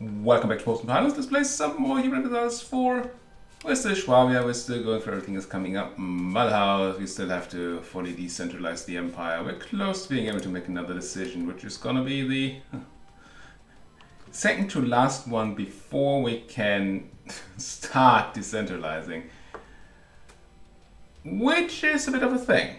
Welcome back to Post Pilots. Let's play some more Europa Universalis IV. We're still Swabia, we're still going for everything that's coming up. Mulhouse, we still have to fully decentralize the empire. We're close to being able to make another decision, which is gonna be the second to last one before we can start decentralizing. Which is a bit of a thing.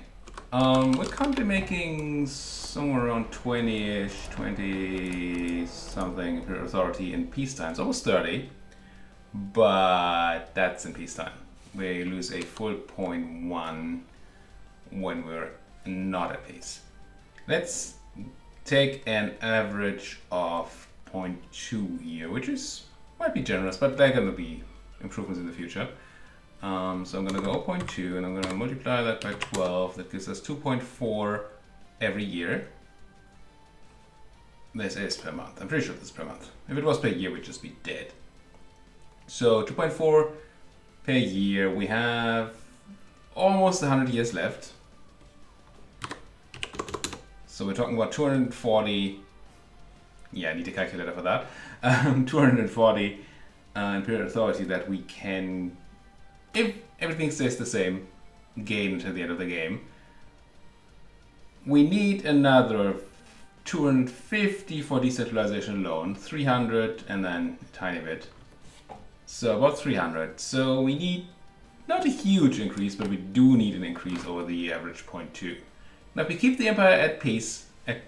We're currently making somewhere around 20-ish, 20-something Imperial Authority in peacetime. It's almost 30, but that's in peacetime. We lose a full 0.1 when we're not at peace. Let's take an average of 0.2 here, which might be generous, but there are going to be improvements in the future. So I'm going to go 0.2 and I'm going to multiply that by 12. That gives us 2.4 every year. This is per month. I'm pretty sure this is per month. If it was per year, we'd just be dead. So 2.4 per year. We have almost 100 years left. So we're talking about 240. Yeah, I need a calculator for that. 240 Imperial Authority that we can, if everything stays the same, gain until the end of the game. We need another 250 for decentralization alone, 300 and then a tiny bit. So about 300. So we need not a huge increase, but we do need an increase over the average 0.2. Now if we keep the empire at peace at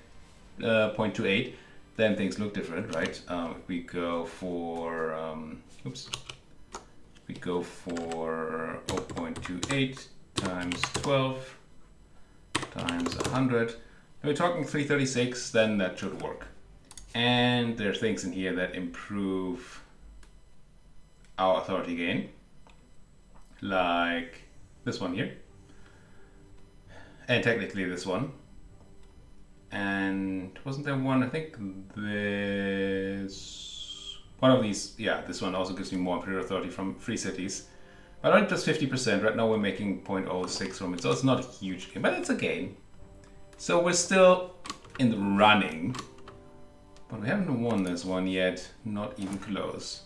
0.28, then things look different, right? If we go for, we go for 0.28 times 12 times 100. If we're talking 336, then that should work. And there are things in here that improve our authority gain, like this one here, and technically this one. And wasn't there one? I think this one of these. Yeah, this one also gives me more Imperial Authority from free cities. But only plus 50%. Right now we're making 0.06 from it, so it's not a huge gain, but it's a gain. So we're still in the running, but we haven't won this one yet. Not even close.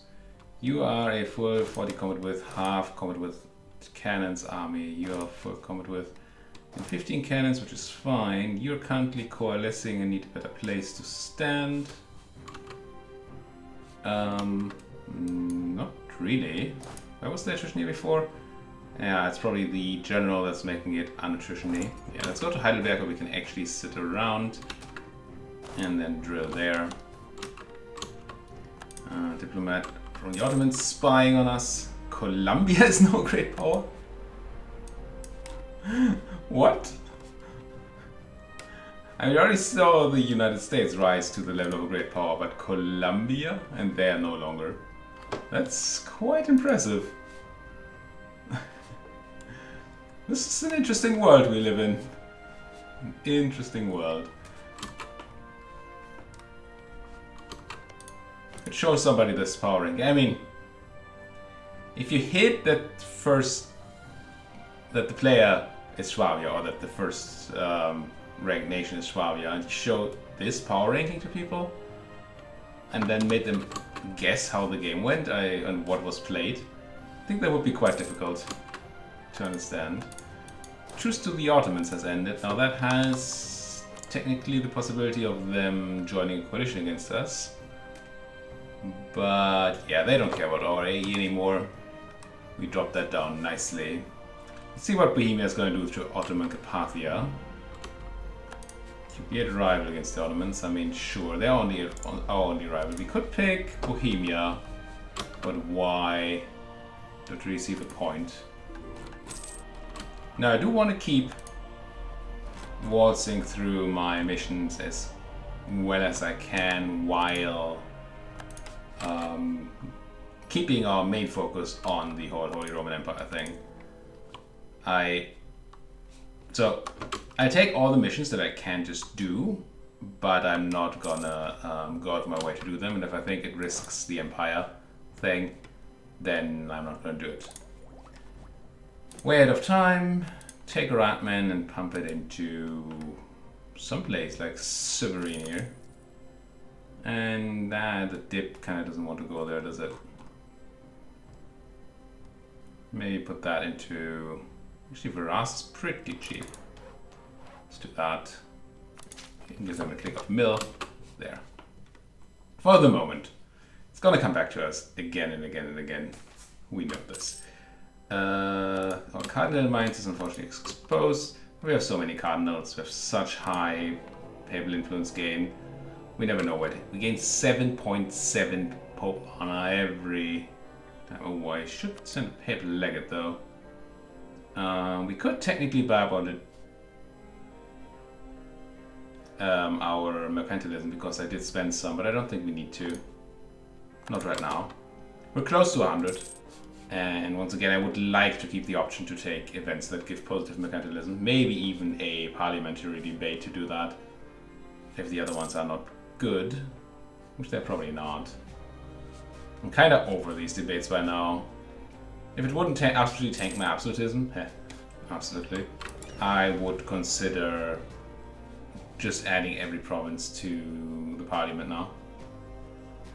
You are a full 40 combat with, half combat with cannons army. You are full combat with. And 15 cannons, which is fine. You're currently coalescing and need a better place to stand. Not really. Where was the attrition here before? Yeah, it's probably the general that's making it unattrition-y. Yeah, let's go to Heidelberg where we can actually sit around and then drill there. Diplomat from the Ottomans spying on us. Colombia is no great power. What? I mean, we already saw the United States rise to the level of a great power, but Colombia? And they are no longer. That's quite impressive. This is an interesting world we live in. An interesting world. It shows somebody this power rank. I mean, if you hit that first, that the player is Swabia, or that the first ranked nation is Swabia, and you show this power ranking to people, and then made them guess how the game went and what was played, I think that would be quite difficult to understand. Truce to the Ottomans has ended. Now that has technically the possibility of them joining a coalition against us. But yeah, they don't care about our AE anymore. We dropped that down nicely. Let's see what Bohemia is going to do to Ottoman Carpathia. Could be a rival against the Ottomans. I mean, sure, they're our only rival. We could pick Bohemia, but why? Don't really see the point. Now, I do want to keep waltzing through my missions as well as I can while keeping our main focus on the whole Holy Roman Empire thing. I take all the missions that I can just do, but I'm not gonna go out of my way to do them, and if I think it risks the Empire thing, then I'm not gonna do it. Way ahead of time, take a Ratman and pump it into some place like Severin here. And the dip kind of doesn't want to go there, does it? Maybe put that into... Actually, Varas is pretty cheap. Let's do that. I'm just going to click off mill. There. For the moment. It's going to come back to us again and again and again. We know this. Our cardinal mines is unfortunately exposed. We have so many cardinals. We have such high papal influence gain. We never know what. We gain 7.7 Pope honor every time. Oh, I should send a papal legate though. We could technically buy about it. Our mercantilism, because I did spend some, but I don't think we need to. Not right now. We're close to 100. And once again, I would like to keep the option to take events that give positive mercantilism. Maybe even a parliamentary debate to do that. If the other ones are not good. Which they're probably not. I'm kind of over these debates by now. If it wouldn't absolutely tank my absolutism, absolutely, I would consider just adding every province to the parliament now.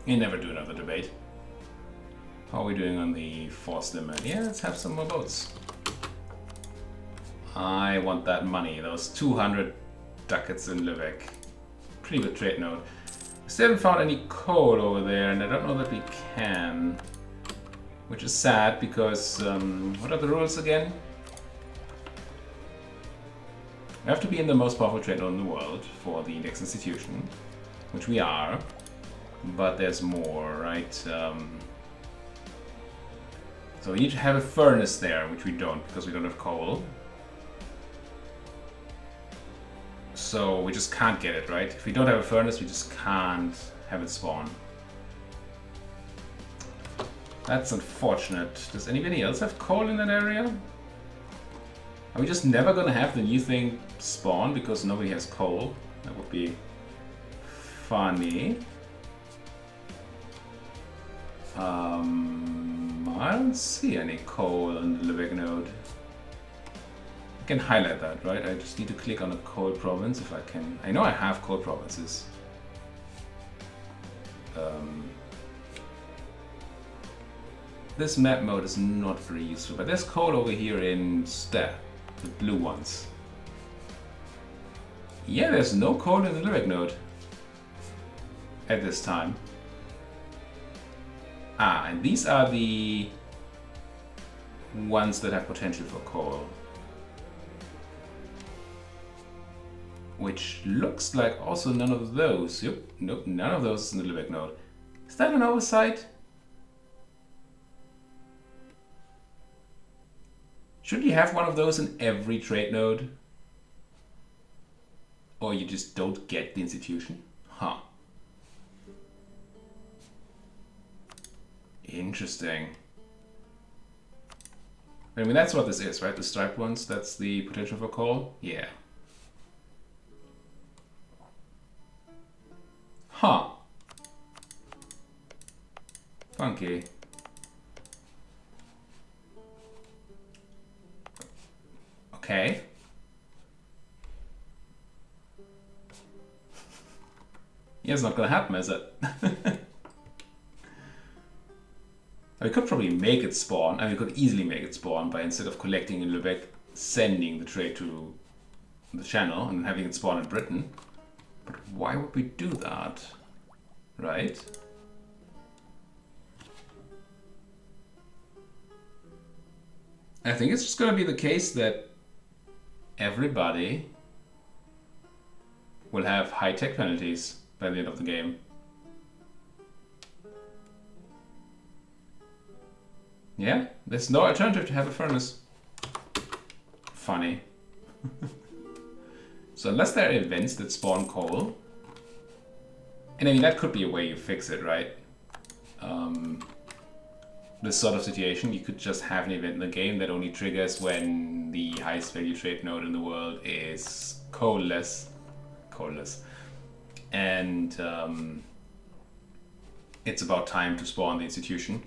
You never do another debate. How are we doing on the force limit? Yeah, let's have some more votes. I want that money. Those 200 ducats in Lübeck. Pretty good trade node. Still haven't found any coal over there, and I don't know that we can. Which is sad because, what are the rules again? We have to be in the most powerful trade node in the world for the index institution, which we are. But there's more, right? So we need to have a furnace there, which we don't because we don't have coal. So we just can't get it, right? If we don't have a furnace, we just can't have it spawn. That's unfortunate. Does anybody else have coal in that area? Are we just never gonna have the new thing spawn because nobody has coal? That would be funny. I don't see any coal on the Lübeck node. I can highlight that, right? I just need to click on a coal province if I can. I know I have coal provinces. This map mode is not very useful, but there's coal over here in Ste, the blue ones. Yeah, there's no coal in the Lübeck node at this time. Ah, and these are the ones that have potential for coal. Which looks like also none of those. Yep, nope, none of those is in the Lübeck node. Is that an oversight? Should you have one of those in every trade node? Or you just don't get the institution? Huh. Interesting. I mean, that's what this is, right? The striped ones, that's the potential for coal? Yeah. Huh. Funky. Okay. Yeah, it's not gonna happen, is it? We could probably make it spawn, and we could easily make it spawn by, instead of collecting in Lübeck, sending the trade to the channel and having it spawn in Britain. But why would we do that? Right? I think it's just going to be the case that everybody will have high-tech penalties by the end of the game. Yeah, there's no alternative to have a furnace. Funny. So unless there are events that spawn coal, and I mean that could be a way you fix it, right? This sort of situation, you could just have an event in the game that only triggers when the highest value trade node in the world is coal-less. And it's about time to spawn the institution.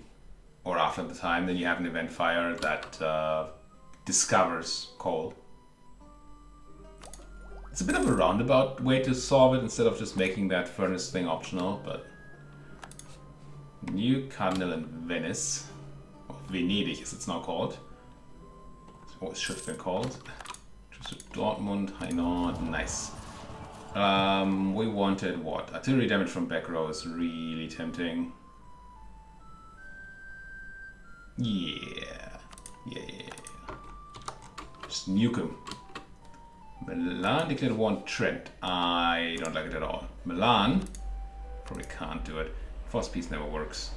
Or after the time, then you have an event fire that discovers coal. It's a bit of a roundabout way to solve it instead of just making that furnace thing optional, but... New Cardinal in Venice. Or Venedig as it's now called. What it should have been called. Just Dortmund, Hainaut, nice. We wanted what? Artillery damage from back row is really tempting. Yeah. Just nuke him. Milan declared war on Trent. I don't like it at all. Milan probably can't do it. Forced peace never works.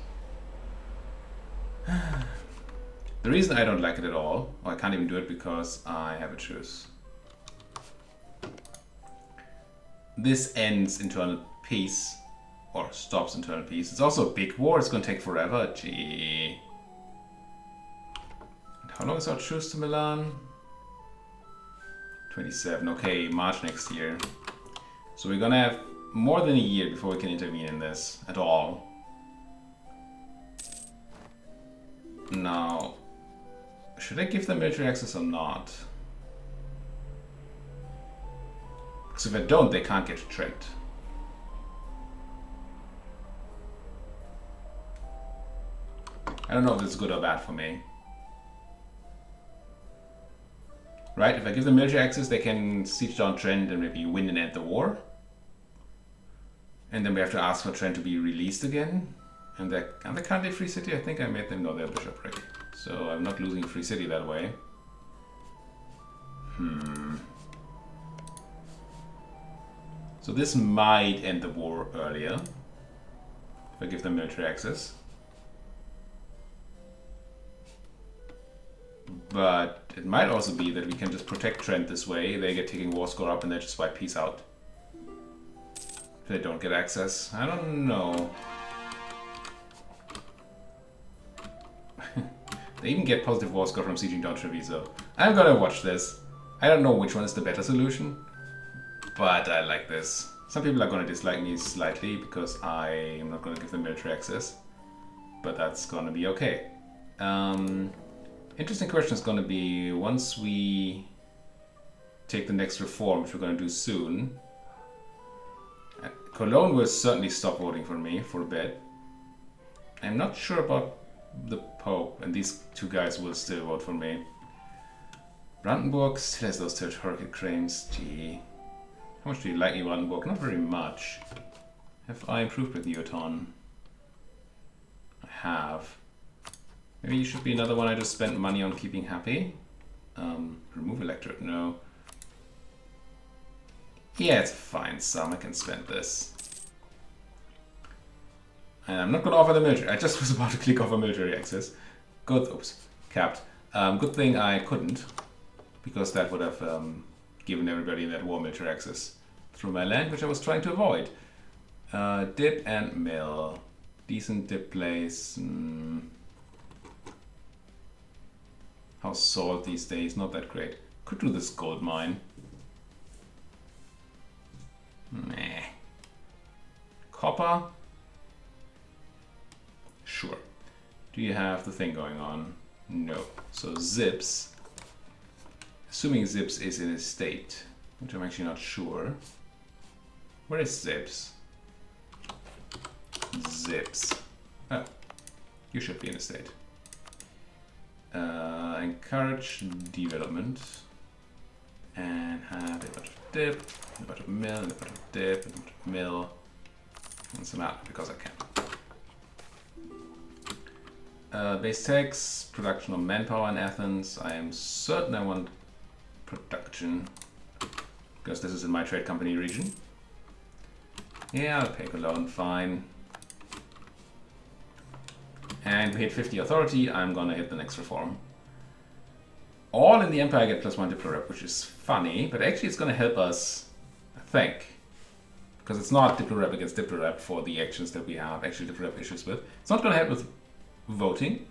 The reason I don't like it at all, or I can't even do it because I have a truce. This ends internal peace, or stops internal peace. It's also a big war, it's gonna take forever. Gee. And how long is our truce to Milan? 27, okay, March next year. So we're gonna have more than a year before we can intervene in this at all. Now, should I give them military access or not? Because if I don't, they can't get to Trent. I don't know if this is good or bad for me. Right, if I give them military access, they can siege down Trent and maybe win and end the war. And then we have to ask for Trent to be released again. And they're currently a free city. I think I made them know they're bishopric. So I'm not losing a free city that way. So this might end the war earlier. If I give them military access. But it might also be that we can just protect Trent this way. They get taking war score up and they just wipe peace out. If they don't get access. I don't know. They even get positive war score from sieging down Treviso. I'm gonna watch this. I don't know which one is the better solution. But I like this. Some people are gonna dislike me slightly because I am not gonna give them military access. But that's gonna be okay. Interesting question is going to be, once we take the next reform, which we're going to do soon, Cologne will certainly stop voting for me for a bit. I'm not sure about the Pope, and these two guys will still vote for me. Brandenburg still has those territorial claims. Gee. How much do you like me, Brandenburg? Not very much. Have I improved with Newton? I have. Maybe you should be another one I just spent money on keeping happy. Remove electorate, no. Yeah, it's a fine sum, I can spend this. And I'm not gonna offer the military, I just was about to click offer military access. Good, oops, capped. Good thing I couldn't, because that would have given everybody in that war military access through my land, which I was trying to avoid. Dip and mill. Decent dip place. How's salt these days? Not that great. Could do this gold mine. Meh. Copper? Sure. Do you have the thing going on? No. So Zips. Assuming Zips is in a state, which I'm actually not sure. Where is Zips? Zips. Oh. You should be in a state. Encourage development and have a bunch of dip, a bunch of mill, and a bunch of dip, and a bunch of mill, and some out because I can. Base tax, production of manpower in Athens. I am certain I want production because this is in my trade company region. Yeah, I'll pay Cologne, fine. And we hit 50 authority, I'm gonna hit the next reform. All in the Empire get +1 Diplo rep, which is funny, but actually it's gonna help us, I think. Because it's not Diplo rep against Diplo rep for the actions that we have actually Diplo rep issues with. It's not gonna help with voting.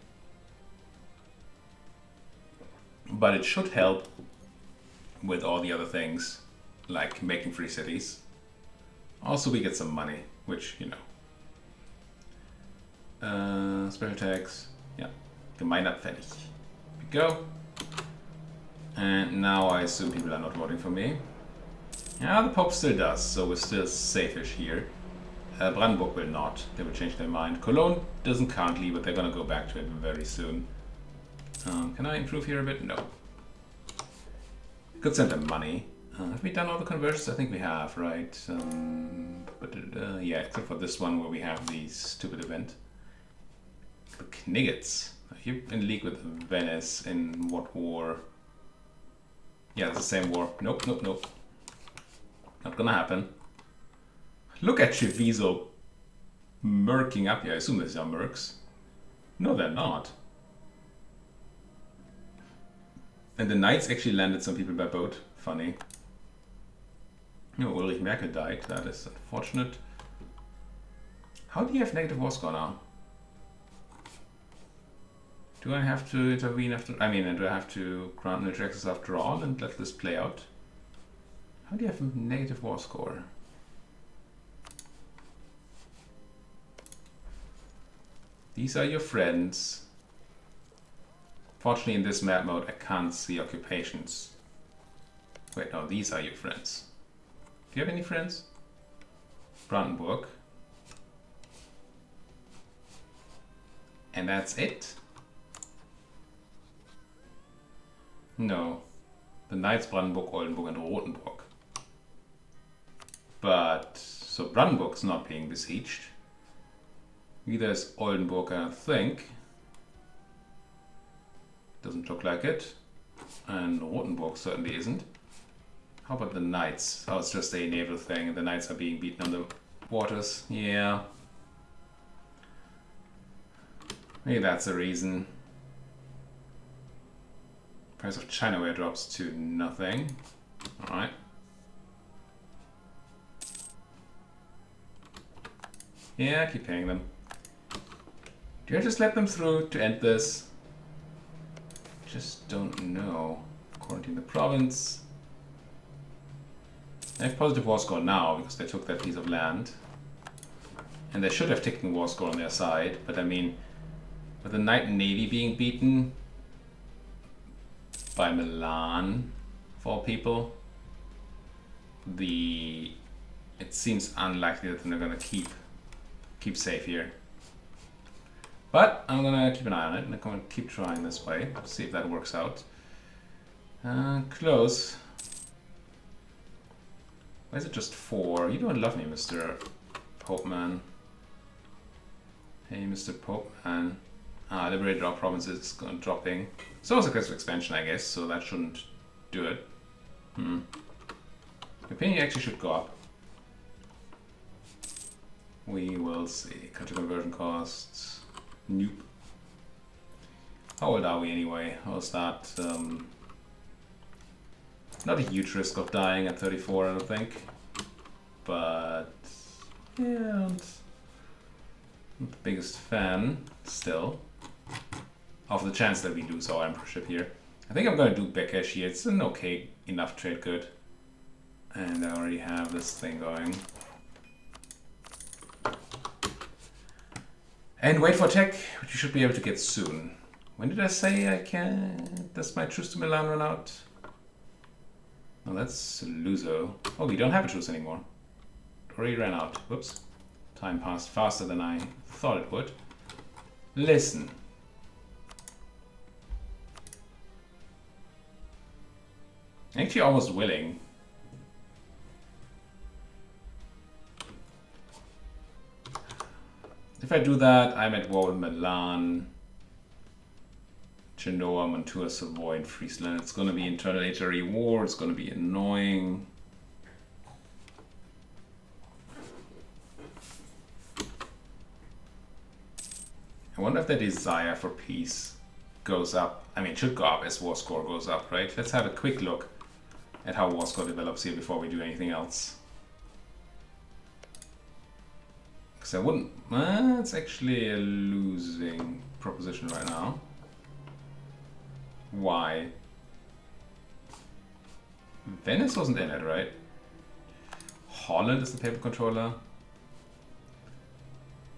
But it should help with all the other things, like making free cities. Also we get some money, which, you know. Special tax, yeah, Gemeinabfällig. Here we go. And now I assume people are not voting for me. Yeah, the Pope still does, so we're still safe-ish here. Brandenburg will not. They will change their mind. Cologne doesn't currently, but they're gonna go back to it very soon. Can I improve here a bit? No. Could send them money. Have we done all the conversions? I think we have, right? Yeah, except for this one where we have the stupid event. The Kniggets. Are you in league with Venice in what war? Yeah, it's the same war. Nope, nope, nope. Not gonna happen. Look at Treviso murking up here. I assume these are mercs. No, they're not. And the knights actually landed some people by boat. Funny. No, Ulrich Merkel died. That is unfortunate. How do you have negative war score now? Do I have to intervene after... I mean, do I have to grant military access after all and let this play out? How do you have a negative war score? These are your friends. Fortunately, in this map mode, I can't see occupations. Wait, no, these are your friends. Do you have any friends? Brandenburg. And that's it? No. The Knights, Brandenburg, Oldenburg, and Rothenburg. But, so Brandenburg's not being besieged. Neither is Oldenburg, I think. Doesn't look like it. And Rothenburg certainly isn't. How about the Knights? Oh, it's just a naval thing, and the Knights are being beaten on the waters. Yeah. Maybe that's the reason. Price of Chinaware drops to nothing. Alright. Yeah, keep paying them. Do I just let them through to end this? Just don't know. Quarantine the province. They have positive war score now because they took that piece of land. And they should have taken war score on their side, but I mean, with the Knight Navy being beaten by Milan, of all people, it seems unlikely that they're gonna keep safe here. But I'm gonna keep an eye on it and I'm gonna keep trying this way, see if that works out. Close. Why is it just 4? You don't love me, Mr. Popeman. Hey, Mr. Popeman. Liberated our provinces, it's dropping. It's also because of expansion, I guess, so that shouldn't do it. Opinion actually should go up. We will see. Country conversion costs. Nope. How old are we anyway? How's that? Not a huge risk of dying at 34, I don't think. But yeah, not the biggest fan still of the chance that we lose our emperorship here. I think I'm gonna do Bekesh here. It's an okay enough trade good. And I already have this thing going. And wait for tech, which you should be able to get soon. When did I say I can? Does my truce to Milan run out? Oh, that's Luso. Oh, we don't have a truce anymore. It already ran out. Whoops. Time passed faster than I thought it would. Listen. Actually almost willing. If I do that, I'm at war with Milan, Genoa, Mantua, Savoy, and Friesland. It's going to be internal HRE war. It's going to be annoying. I wonder if the desire for peace goes up. I mean, it should go up as war score goes up, right? Let's have a quick look at how war score develops here before we do anything else. Because I wouldn't... it's actually a losing proposition right now. Why? Venice wasn't in it, right? Holland is the paper controller.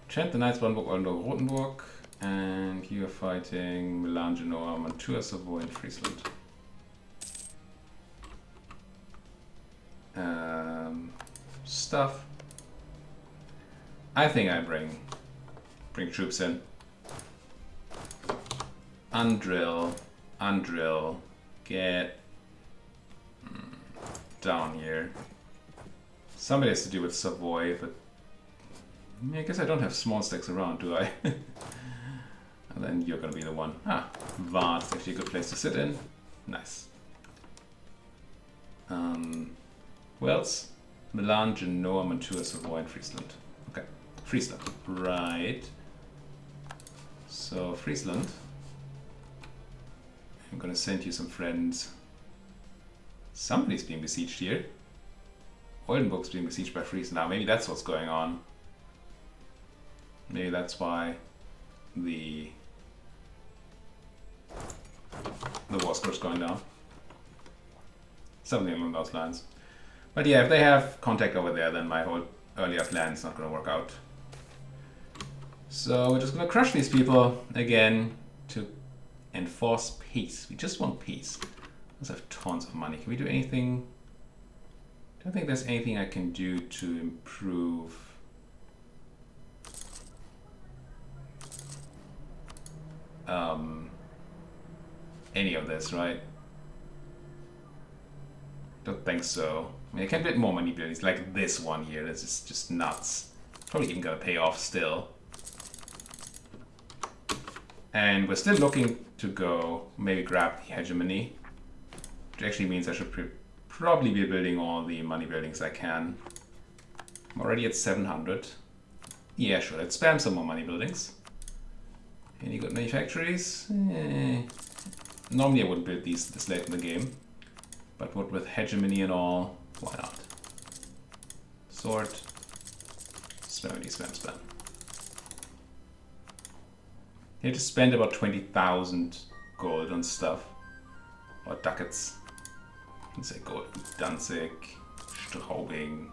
Trent, the Knights, Brandenburg, Oldenburg, Rothenburg. And you are fighting Milan, Genoa, Mantua, Savoy, and Friesland. stuff. I think I bring troops in. Undrill, get down here. Somebody has to do with Savoy, but I guess I don't have small stacks around, do I? And then you're gonna be the one. Ah, Vard is actually a good place to sit in. Nice. Who else? Milan, Genoa, Mantua, Savoy, and Friesland. Okay, Friesland. Right. So, Friesland. I'm gonna send you some friends. Somebody's being besieged here. Oldenburg's being besieged by Friesland. Now, maybe that's what's going on. Maybe that's why the war score's going down. Something along those lines. But yeah, if they have contact over there, then my whole earlier plan is not going to work out. So we're just going to crush these people again to enforce peace. We just want peace. Let's have tons of money. Can we do anything? I don't think there's anything I can do to improve any of this, right? Don't think so. I mean, I can get more money buildings, like this one here. This is just nuts. Probably even gonna pay off still. And we're still looking to go maybe grab the hegemony, which actually means I should probably be building all the money buildings I can. I'm already at 700. Yeah, sure. Let's spam some more money buildings. Any good manufactories? Normally I wouldn't build these this late in the game. But what with hegemony and all, why not? Sort. Spam. You have to spend about 20,000 gold on stuff. Or ducats. Let's say gold. Danzig, Straubing.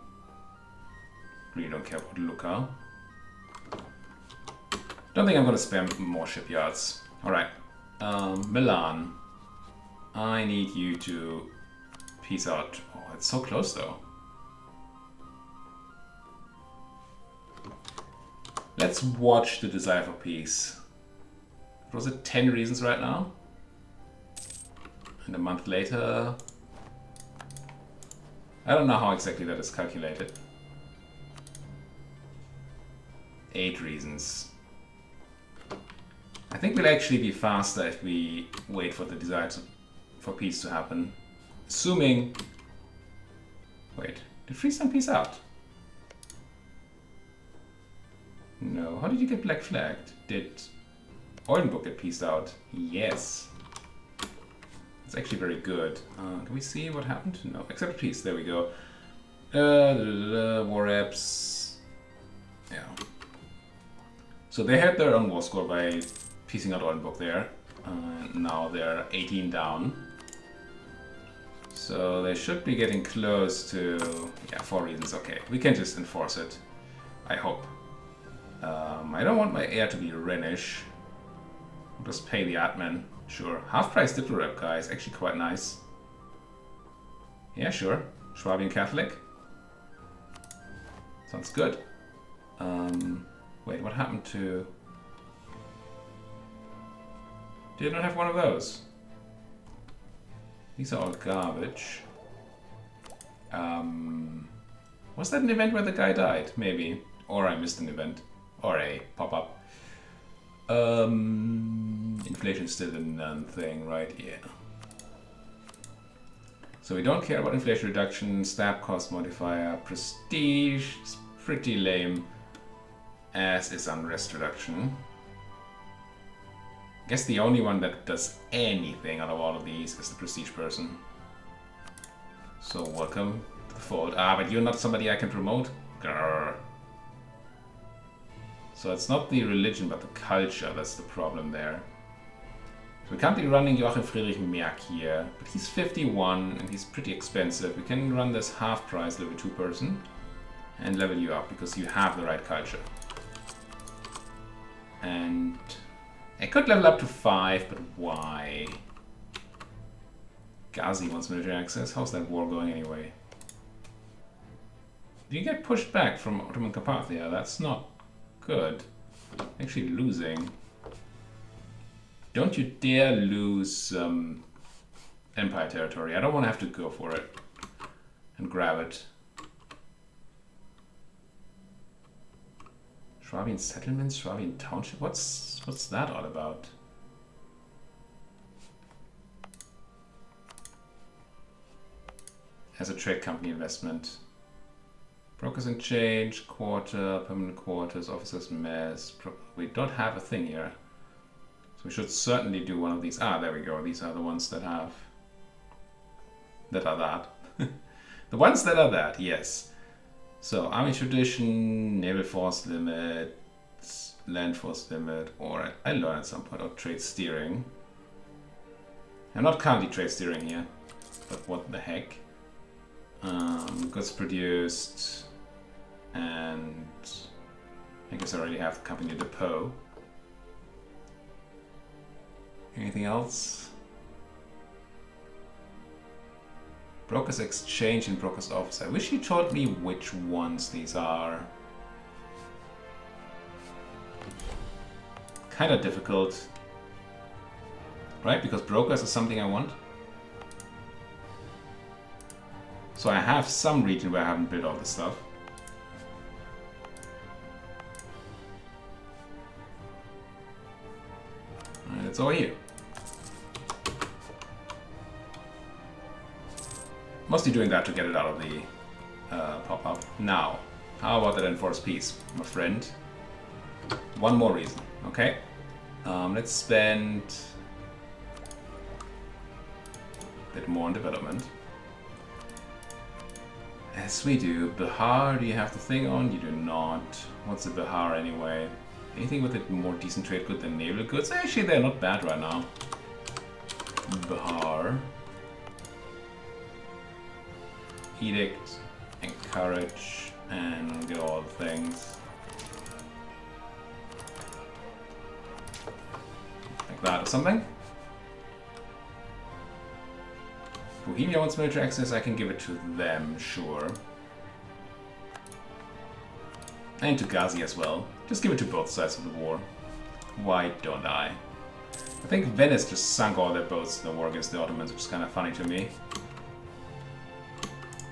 Really don't care about Lucca. Don't think I'm gonna spam more shipyards. Alright. Milan. I need you to peace out. Oh, it's so close though. Let's watch the desire for peace. Was it 10 reasons right now? And a month later... I don't know how exactly that is calculated. 8 reasons. I think we'll actually be faster if we wait for the desire for peace to happen. Assuming... Wait, did Friesland peace out? No. How did you get black flagged? Did Oldenburg get peaced out? Yes. It's actually very good. Can we see what happened? No, except peace. There we go. War apps. Yeah. So they had their own war score by piecing out Oldenburg there. Now they're 18 down. So they should be getting close to... Yeah, 4 reasons. Okay, we can just enforce it. I hope. I don't want my heir to be Rhenish. I'll just pay the admin. Sure. Half-price Diplorep guy is actually quite nice. Yeah, sure. Schwabian Catholic. Sounds good. Wait, what happened to... Did not have one of those? These are all garbage. Was that an event where the guy died? Maybe. Or I missed an event. Or a pop-up. Inflation's still a none thing, right? Yeah. So we don't care about inflation reduction, stab cost modifier, prestige is pretty lame, as is unrest reduction. I guess the only one that does anything out of all of these is the prestige person. So welcome to the fold. Ah, but you're not somebody I can promote? Grrr. So it's not the religion, but the culture that's the problem there. So we can't be running Joachim Friedrich Merck here, but he's 51 and he's pretty expensive. We can run this half price level 2 person and level you up because you have the right culture. And I could level up to 5, but why? Ghazi wants military access. How's that war going anyway? You get pushed back from Ottoman Carpathia. That's not good. Actually losing. Don't you dare lose Empire territory. I don't want to have to go for it and grab it. Schwabian settlements, Schwabian township. What's that all about? As a trade company investment. Brokers in change, quarter, permanent quarters, officers mess. We don't have a thing here. So we should certainly do one of these. Ah, there we go. These are the ones that have... that are that. The ones that are that, yes. So, army tradition, naval force limit, land force limit, or I learned at some point, or trade steering. I'm not currently trade steering here, but what the heck. Goods produced, and I guess I already have the company depot. Anything else? Brokers exchange and brokers office. I wish you told me which ones these are. Kind of difficult. Right? Because brokers is something I want. So I have some region where I haven't built all this stuff. And it's over here. Mostly doing that to get it out of the pop-up. Now, how about that enforced peace, my friend? One more reason, okay? Let's spend a bit more on development. As we do. Bihar, do you have the thing on? You do not. What's a Bihar anyway? Anything with a more decent trade good than naval goods? Actually, they're not bad right now. Bihar. Edict, encourage, and get all the things. Like that or something. Bohemia wants military access, I can give it to them, sure. And to Ghazi as well. Just give it to both sides of the war. Why don't I? I think Venice just sunk all their boats in the war against the Ottomans, which is kind of funny to me.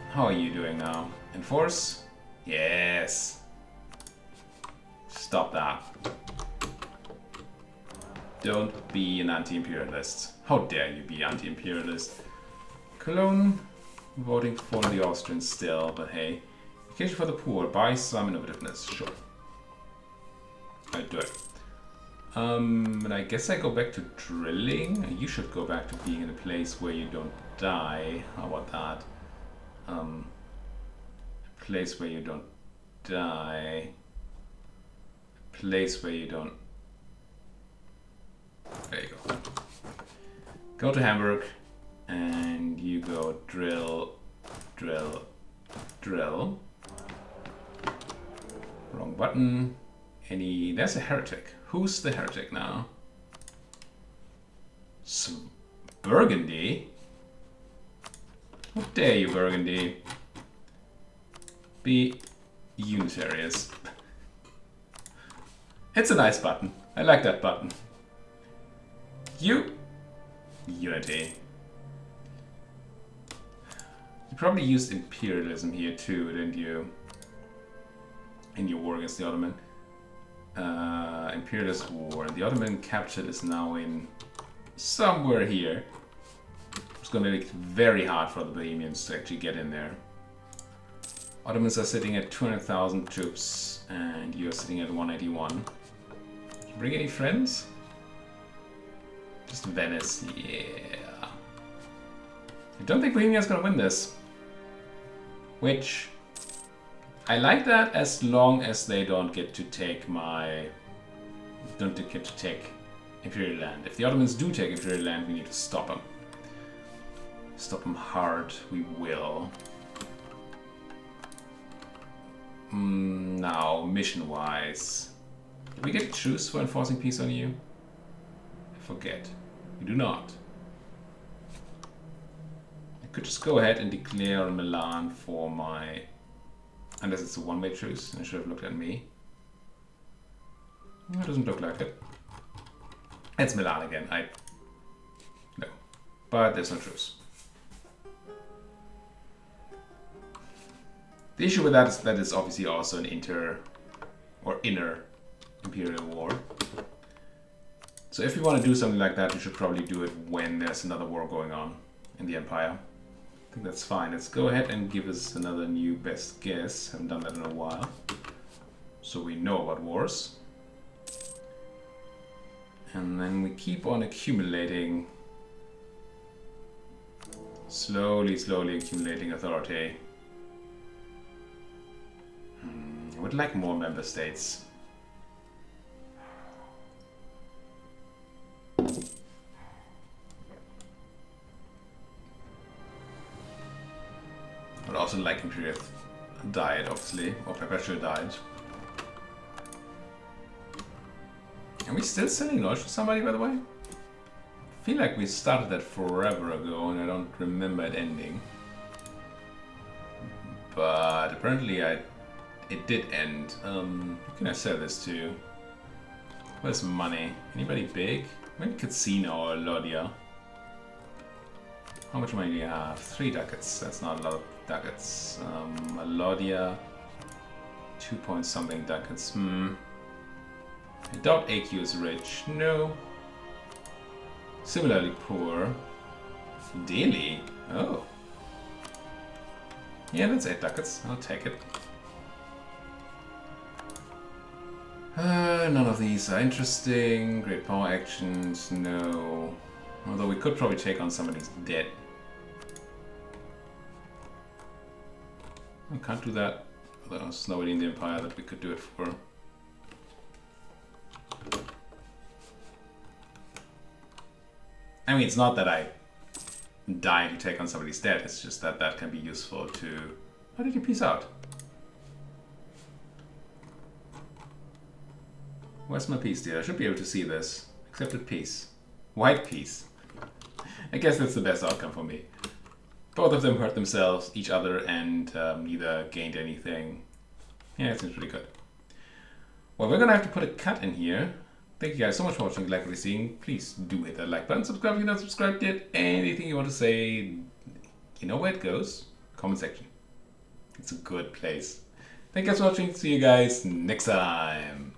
How are you doing now? Enforce? Yes. Stop that. Don't be an anti-imperialist. How dare you be anti-imperialist? Cologne, voting for the Austrians still, but hey. Education for the poor, buy some innovativeness, sure. I'll do it. And I guess I go back to drilling. You should go back to being in a place where you don't die. How about that? A place where you don't die. A place where you don't... There you go. Go to Hamburg. And you go drill, drill, drill. Wrong button. There's a heretic. Who's the heretic now? Burgundy? How dare you, Burgundy? Be Unitarians. It's a nice button. I like that button. Unity. You probably used imperialism here too, didn't you? In your war against the Ottoman. Imperialist war. The Ottoman capital is now in somewhere here. It's going to make it very hard for the Bohemians to actually get in there. Ottomans are sitting at 200,000 troops, and you're sitting at 181. Can you bring any friends? Just Venice, yeah. I don't think Bohemia's going to win this. Which, I like that as long as they don't get to take Imperial land. If the Ottomans do take Imperial land, we need to stop them. Stop them hard, we will. Now, mission-wise. Did we get a truce for enforcing peace on you? I forget. We do not. I could just go ahead and declare Milan for my Unless it's a one-way truce, and it should have looked at me. No, it doesn't look like it. It's Milan again, no. But there's no truce. The issue with that is that it's obviously also an inner imperial war. So if you want to do something like that, you should probably do it when there's another war going on in the Empire. I think that's fine. Let's go ahead and give us another new best guess. Haven't done that in a while. So we know about wars. And then we keep on accumulating. Slowly accumulating authority. I would like more member states. I would also like imperial diet, obviously, or perpetual diet. Are we still selling knowledge to somebody, by the way? I feel like we started that forever ago and I don't remember it ending. But apparently it did end. Who can I sell this to? Where's money? Anybody big? Maybe Casino or Lodia. How much money do you have? 3 ducats. That's not a lot of ducats. Lodia. 2 point something ducats. I doubt AQ is rich. No. Similarly poor. Delhi. Oh. Yeah, that's 8 ducats. I'll take it. None of these are interesting. Great power actions, no. Although we could probably take on somebody's debt. I can't do that. There's nobody in the Empire that we could do it for. I mean, it's not that I die to take on somebody's debt, it's just that that can be useful to... How did you peace out? Where's my peace deal? I should be able to see this. Accepted peace. White peace. I guess that's the best outcome for me. Both of them hurt themselves, each other, and neither gained anything. Yeah, it seems pretty good. Well, we're gonna have to put a cut in here. Thank you guys so much for watching. If you like what you're seeing, please do hit that like button. Subscribe if you're not subscribed yet. Anything you want to say, you know where it goes. Comment section. It's a good place. Thank you guys for watching. See you guys next time.